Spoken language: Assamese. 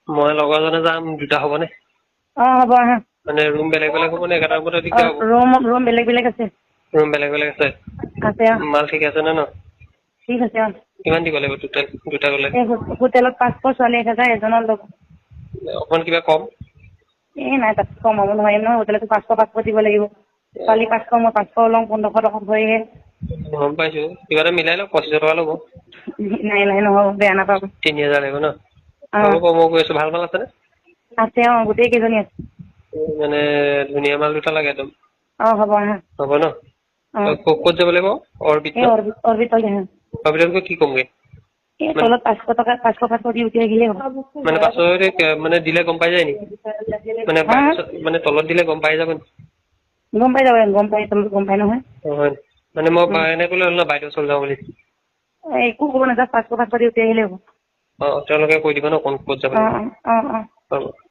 মই লগৰজনে যাম, দুটা হ'বনে? হ'ব আহা। মানে ৰুম বেলেগ বেলেগ হ'ব নে একেটা ৰুমতে দিগদাৰ হ'ব? ৰুম বেলেগ বেলেগ আছে। ৰুম বেলেগ বেলেগ আছে? আছে মাল ঠিক আছে নে ন? ঠিক আছে কিমান দিব লাগিব টোটেল দুটা গ'লে? হোটেলত 500, ছোৱালী 1000, এজনৰ ল'ব। অকমান কিবা কম? নাই তাত কমাব নোৱাৰিম নহয়, হোটেলতো 500 দিব লাগিব। ছোৱালী 500, মই 500 লওঁ, 1500 টকা ভৰিহে। গম পাইছো, কিবা এটা মিলাই লওক, 2500 টকা ল'ব। নাই নহ'ব, বেয়া নাপাব। 3000 লাগিব ন? হ'ব মই গৈ আছো। ভাল মাল আছেনে? আছে গোটেই কেইজনী আছে। মানে ধুনীয়া মাল দুটা লাগে একদম। হ'ব আহা। হ'ব ন? ক'ত যাব লাগিব? অৰবিট ন? অৰবিটত আহা। অৰবিটত গৈ কি ক'মগে? তলত 500 টকা 500 দি উঠি আহিলেই হ'ল। মানে 500 মানে দিলে গম পাই যায় নেকি? মানে তলত দিলে গম পাই যাব নেকি? গম পাই যাব, তলত গম পাই নহয়। হয়, মানে মই এনে ক'লে হ'ল ন বাইদেউ ওচৰলৈ যাওঁ বুলি? একো ক'ব নাযায়, 500 দি উঠি আহিলেই হ'ব। তেওঁলোকে কৈ দিব ন ক'ত যাব লাগিব? হ'ব।